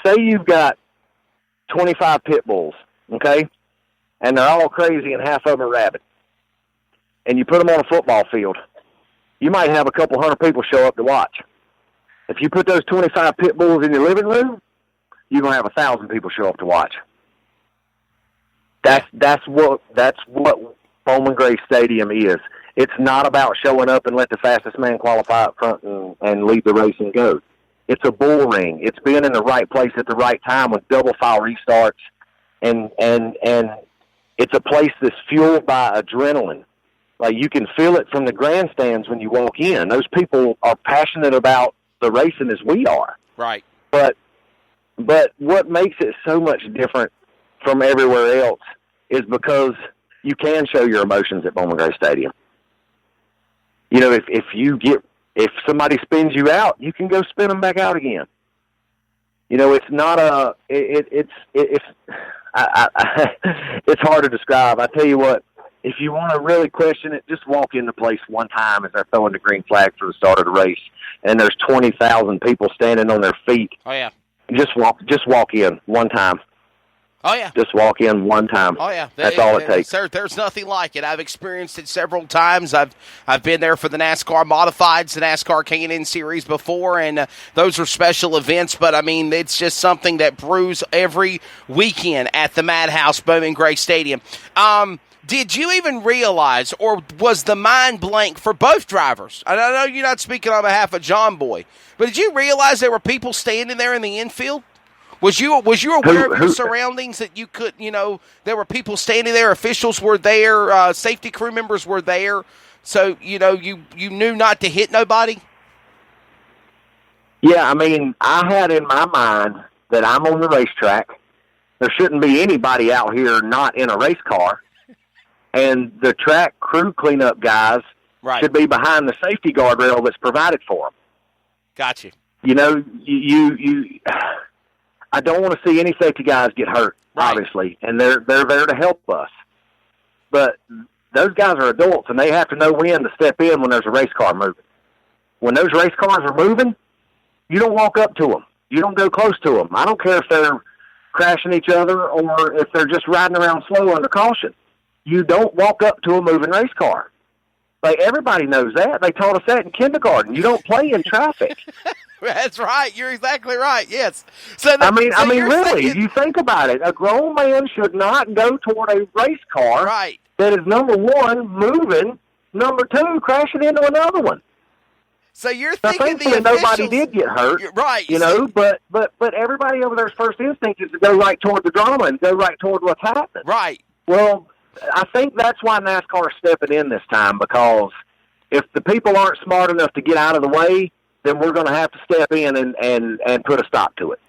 say you've got 25 pit bulls, okay, and they're all crazy and half of them are rabid, and you put them on a football field, you might have a couple hundred people show up to watch. If you put those 25 pit bulls in your living room, you're going to have 1,000 people show up to watch. That's what Bowman Gray Stadium is. It's not about showing up and let the fastest man qualify up front and lead the race and go. It's a bull ring. It's being in the right place at the right time with double file restarts, and it's a place that's fueled by adrenaline. Like, you can feel it from the grandstands when you walk in. Those people are passionate about the racing as we are. Right. But what makes it so much different from everywhere else is because you can show your emotions at Bowman Gray Stadium. You know, if somebody spins you out, you can go spin them back out again. You know, it's not it's hard to describe. I tell you what, if you want to really question it, just walk in the place one time as they're throwing the green flag for the start of the race, and there's 20,000 people standing on their feet. Oh yeah. Just walk in one time. Oh, yeah. Just walk in one time. Oh, yeah. That's all it takes. There's nothing like it. I've experienced it several times. I've been there for the NASCAR Modifieds, the NASCAR K&N Series before, and those are special events. But, I mean, it's just something that brews every weekend at the Madhouse Bowman Gray Stadium. Did you even realize, or was the mind blank for both drivers? I know you're not speaking on behalf of John Boy, but did you realize there were people standing there in the infield? Was you aware of your surroundings, that you could, there were people standing there, officials were there, safety crew members were there, so, you knew not to hit nobody? Yeah, I mean, I had in my mind that I'm on the racetrack. There shouldn't be anybody out here not in a race car, and the track crew cleanup guys should be behind the safety guardrail that's provided for them. Gotcha. You know, I don't want to see any safety guys get hurt, obviously, and they're there to help us. But those guys are adults, and they have to know when to step in when there's a race car moving. When those race cars are moving, you don't walk up to them. You don't go close to them. I don't care if they're crashing each other or if they're just riding around slow under caution. You don't walk up to a moving race car. Like, everybody knows that. They taught us that in kindergarten. You don't play in traffic. That's right. You're exactly right. Yes. So I mean, really, you think about it. A grown man should not go toward a race car that is, number one, moving, number two, crashing into another one. So you're thinking thankfully nobody did get hurt, right? But everybody over there's first instinct is to go right toward the drama and go right toward what's happening. Right. Well, I think that's why NASCAR is stepping in this time, because if the people aren't smart enough to get out of the way, then we're going to have to step in and put a stop to it.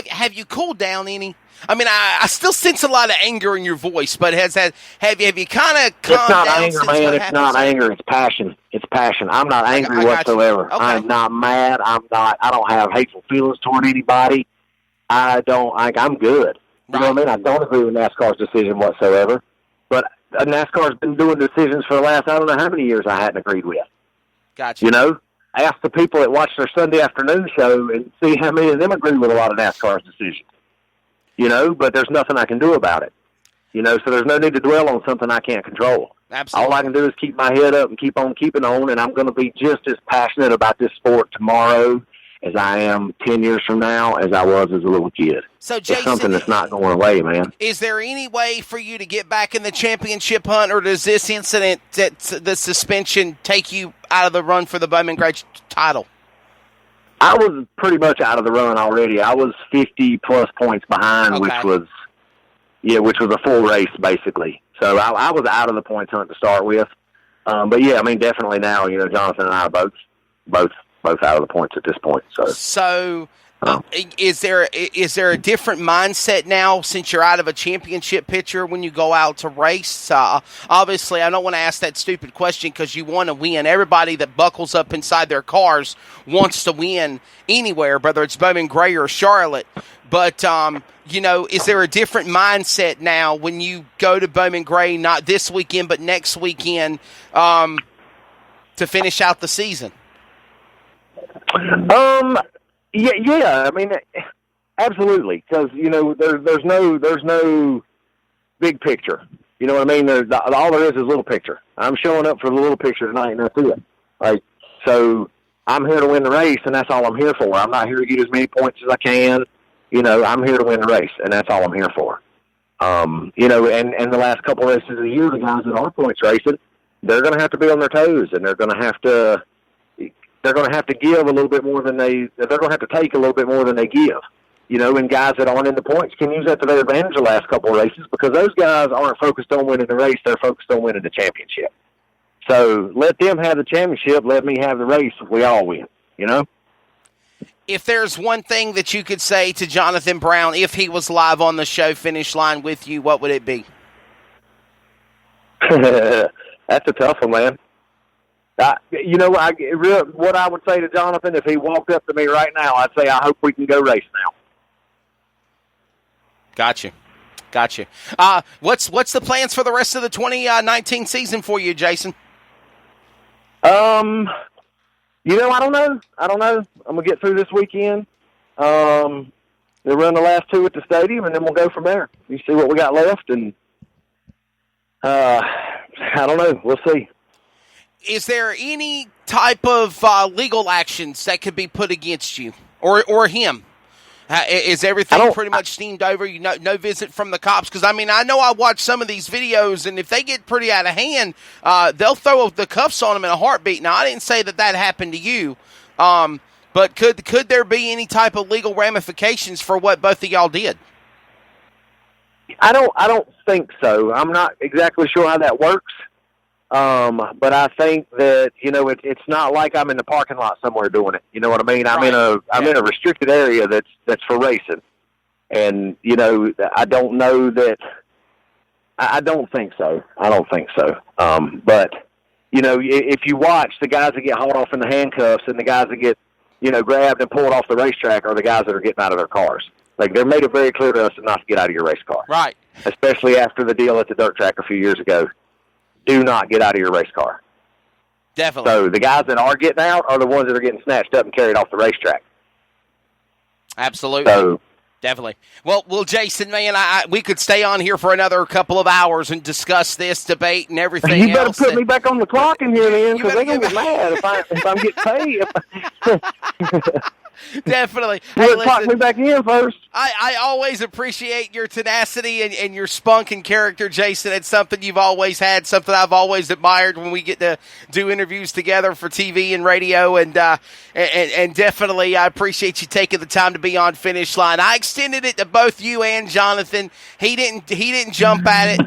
Have you cooled down any? I mean, I still sense a lot of anger in your voice, but have you kind of calmed down? It's not anger, man. It's not anger. It's passion. It's passion. I'm not angry whatsoever. Okay. I'm not mad. I don't have hateful feelings toward anybody. I'm good. You know what I mean? I don't agree with NASCAR's decision whatsoever. But NASCAR's been doing decisions for the last, I don't know how many years I hadn't agreed with. Gotcha. You know? Ask the people that watch their Sunday afternoon show and see how many of them agree with a lot of NASCAR's decisions. You know, but there's nothing I can do about it. You know, so there's no need to dwell on something I can't control. Absolutely. All I can do is keep my head up and keep on keeping on, and I'm going to be just as passionate about this sport tomorrow as I am 10 years from now as I was as a little kid. So, Jason, it's something that's not going away, man. Is there any way for you to get back in the championship hunt, or does this incident, the suspension, take you out of the run for the Bowman Gray title? I was pretty much out of the run already. I was 50-plus points behind, which was a full race, basically. So I was out of the points hunt to start with. But, yeah, I mean, definitely now, you know, Jonathan and I are both out of the points at this point. So is there a different mindset now since you're out of a championship picture when you go out to race? Obviously, I don't want to ask that stupid question because you want to win. Everybody that buckles up inside their cars wants to win anywhere, whether it's Bowman Gray or Charlotte. But, you know, is there a different mindset now when you go to Bowman Gray, not this weekend but next weekend, to finish out the season? Yeah. I mean, Absolutely, because there's no big picture. You know what I mean? All there is little picture. I'm showing up for the little picture tonight, and that's it. Like, so I'm here to win the race, and that's all I'm here for. I'm not here to get as many points as I can. I'm here to win the race, and that's all I'm here for. And the last couple of races of the year, the guys that are points racing, they're going to have to be on their toes, and they're going to have to give a little bit more than they're going to have to take a little bit more than they give. And guys that aren't in the points can use that to their advantage the last couple of races, because those guys aren't focused on winning the race. They're focused on winning the championship. So let them have the championship. Let me have the race. We all win, If there's one thing that you could say to Jonathan Brown if he was live on the show Finish Line with you, what would it be? That's a tough one, man. What I would say to Jonathan if he walked up to me right now, I'd say, I hope we can go race now. Got you. What's the plans for the rest of the 2019 season for you, Jason? I don't know. I'm going to get through this weekend. We'll run the last two at the stadium, and then we'll go from there. You see what we got left, and I don't know. We'll see. Is there any type of legal actions that could be put against you or him? Is everything pretty much steamed over? No visit from the cops? Because, I know I watch some of these videos, and if they get pretty out of hand, they'll throw the cuffs on them in a heartbeat. Now, I didn't say that happened to you, but could there be any type of legal ramifications for what both of y'all did? I don't think so. I'm not exactly sure how that works. But I think that, it's not like I'm in the parking lot somewhere doing it. You know what I mean? I'm in a restricted area that's for racing. And, I don't know that, I don't think so. But, if you watch, the guys that get hauled off in the handcuffs and the guys that get, grabbed and pulled off the racetrack are the guys that are getting out of their cars. Like, they're made it very clear to us not to get out of your race car. Right. Especially after the deal at the dirt track a few years ago. Do not get out of your race car. Definitely. So the guys that are getting out are the ones that are getting snatched up and carried off the racetrack. Absolutely. So, definitely. Well, Jason, man, we could stay on here for another couple of hours and discuss this debate and everything else. You better put me back on the clock in here, then, because they're going to get mad if I'm getting paid. Definitely. Hey, clock me back in first. I always appreciate your tenacity and your spunk and character, Jason. It's something you've always had, something I've always admired when we get to do interviews together for TV and radio. And definitely, I appreciate you taking the time to be on Finish Line. I extended it to both you and Jonathan. He didn't jump at it.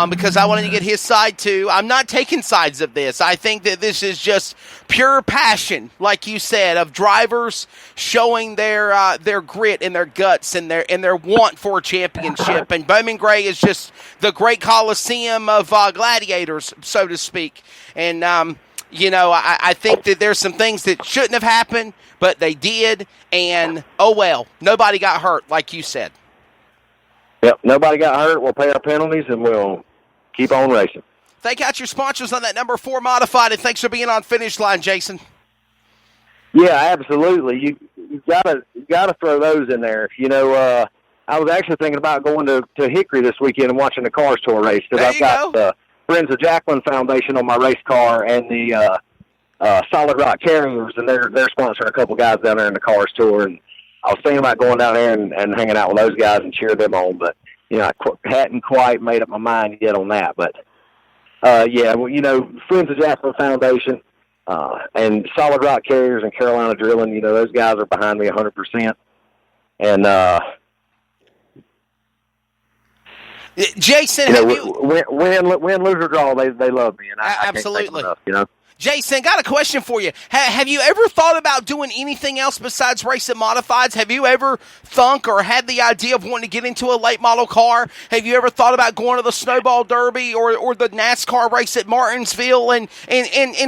Because I wanted to get his side too. I'm not taking sides of this. I think that this is just pure passion, like you said, of drivers showing their grit and their guts and their want for a championship. And Bowman Gray is just the great coliseum of gladiators, so to speak. And I think that there's some things that shouldn't have happened, but they did. And oh well, nobody got hurt, like you said. Yep, nobody got hurt. We'll pay our penalties, and we'll keep on racing. Thank out your sponsors on that number 4 modified, and thanks for being on Finish Line, Jason. Yeah, absolutely. You gotta throw those in there. I was actually thinking about going to Hickory this weekend and watching the Cars Tour race, because I've got the Friends of Jacqueline Foundation on my race car and the Solid Rock Carriers, and they're sponsoring a couple guys down there in the Cars Tour, and I was thinking about going down there and hanging out with those guys and cheer them on, but, I hadn't quite made up my mind yet on that. But, Friends of Jasper Foundation and Solid Rock Carriers and Carolina Drilling, those guys are behind me 100%. And, Jason, win, lose, or draw, they love me, and I absolutely. Can't thank them enough, Jason, got a question for you. Have you ever thought about doing anything else besides racing modifieds? Have you ever thunk or had the idea of wanting to get into a late model car? Have you ever thought about going to the Snowball Derby or the NASCAR race at Martinsville? And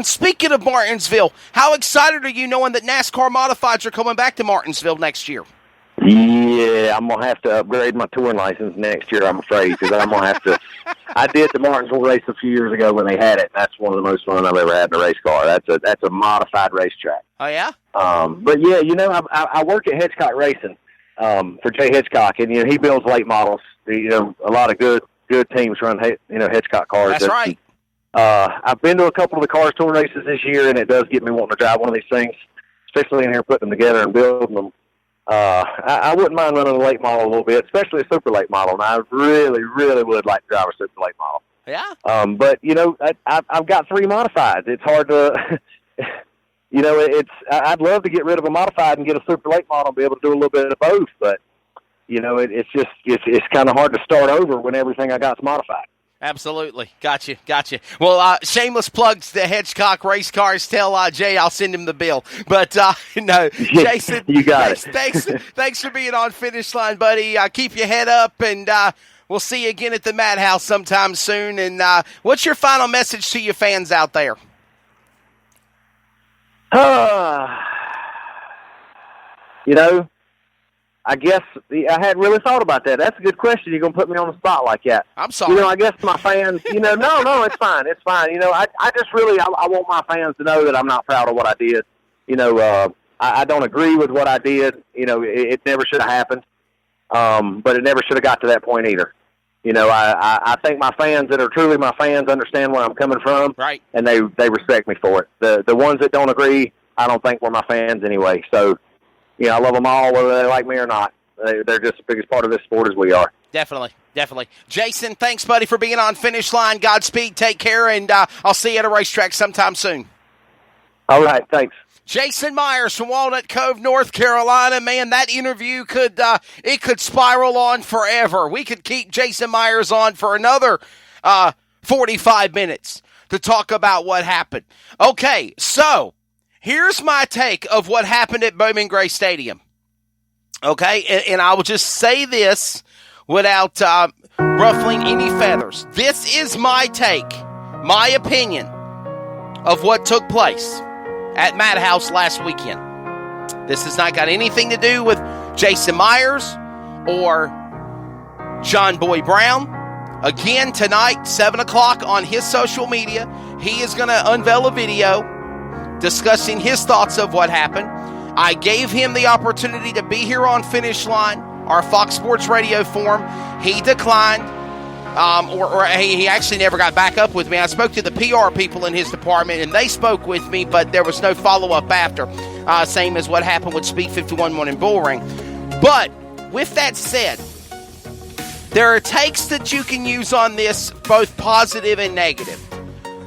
speaking of Martinsville, how excited are you knowing that NASCAR modifieds are coming back to Martinsville next year? Yeah, I'm going to have to upgrade my touring license next year, I'm afraid, because I'm going to have to. I did the Martinsville race a few years ago when they had it. That's one of the most fun I've ever had in a race car. That's a modified racetrack. Oh, yeah? But, yeah, I work at Hitchcock Racing, for Jay Hitchcock, and he builds late models. A lot of good teams run Hitchcock cars. That's right. I've been to a couple of the Cars Tour races this year, and it does get me wanting to drive one of these things, especially in here putting them together and building them. I wouldn't mind running a late model a little bit, especially a super late model, and I really, really would like to drive a super late model. Yeah. But I've got 3 modifieds. It's hard to, I'd love to get rid of a modified and get a super late model and be able to do a little bit of both. But it's kind of hard to start over when everything I got's modified. Absolutely. Gotcha. Well, shameless plugs to Hitchcock Race Cars. Tell Jay I'll send him the bill. But, no, Jason. You got it. Thanks for being on Finish Line, buddy. Keep your head up, and we'll see you again at the Madhouse sometime soon. And what's your final message to your fans out there? I guess I hadn't really thought about that. That's a good question. You're going to put me on the spot like that. I'm sorry. I guess my fans, no, it's fine. It's fine. I just really, I want my fans to know that I'm not proud of what I did. I don't agree with what I did. It never should have happened. But it never should have got to that point either. I think my fans that are truly my fans understand where I'm coming from. Right. And they respect me for it. The ones that don't agree, I don't think were my fans anyway. So, I love them all, whether they like me or not. They're just the biggest part of this sport as we are. Definitely. Jason, thanks, buddy, for being on Finish Line. Godspeed, take care, and I'll see you at a racetrack sometime soon. All right, thanks. Jason Myers from Walnut Cove, North Carolina. Man, that interview could spiral on forever. We could keep Jason Myers on for another 45 minutes to talk about what happened. Okay, here's my take of what happened at Bowman Gray Stadium. Okay, and I will just say this without ruffling any feathers. This is my take, my opinion of what took place at Madhouse last weekend. This has not got anything to do with Jason Myers or John Boy Brown. Again, tonight, 7 o'clock on his social media, he is going to unveil a video discussing his thoughts of what happened. I gave him the opportunity to be here on Finish Line, our Fox Sports Radio forum. He declined, or he actually never got back up with me. I spoke to the PR people in his department, and they spoke with me, but there was no follow-up after, same as what happened with Speed 51 in Bullring. But with that said, there are takes that you can use on this, both positive and negative.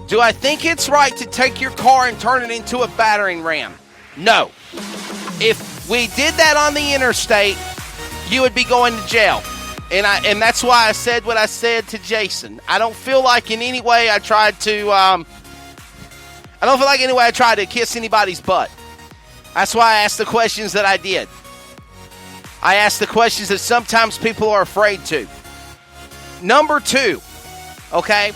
Do I think it's right to take your car and turn it into a battering ram? No. If we did that on the interstate, you would be going to jail. And that's why I said what I said to Jason. I don't feel like in any way I tried to kiss anybody's butt. That's why I asked the questions that I did. I asked the questions that sometimes people are afraid to. Number 2, okay?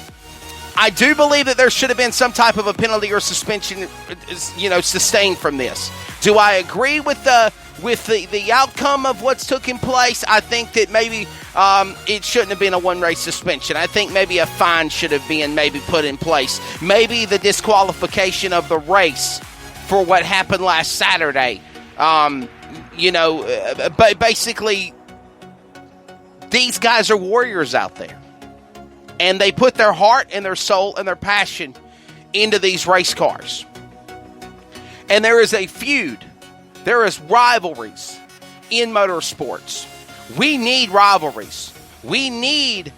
I do believe that there should have been some type of a penalty or suspension, sustained from this. Do I agree with the outcome of what's taken place? I think that maybe it shouldn't have been a one-race suspension. I think maybe a fine should have been maybe put in place. Maybe the disqualification of the race for what happened last Saturday. But basically, these guys are warriors out there. And they put their heart and their soul and their passion into these race cars. And there is a feud. There is rivalries in motorsports. We need rivalries. We need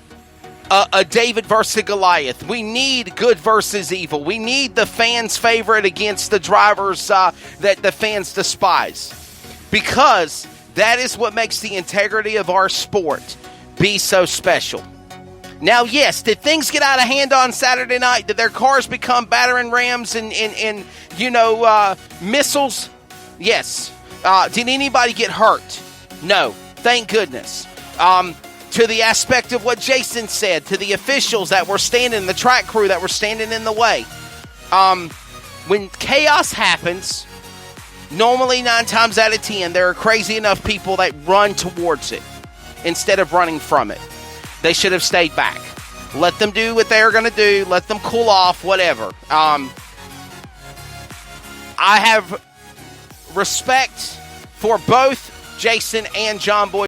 a David versus Goliath. We need good versus evil. We need the fans' favorite against the drivers that the fans despise. Because that is what makes the integrity of our sport be so special. Now, yes, did things get out of hand on Saturday night? Did their cars become battering rams and missiles? Yes. Did anybody get hurt? No. Thank goodness. To the aspect of what Jason said, to the officials that were standing, the track crew that were standing in the way. When chaos happens, normally 9 times out of 10, there are crazy enough people that run towards it instead of running from it. They should have stayed back. Let them do what they're going to do. Let them cool off, whatever. I have respect for both Jason and John Boy.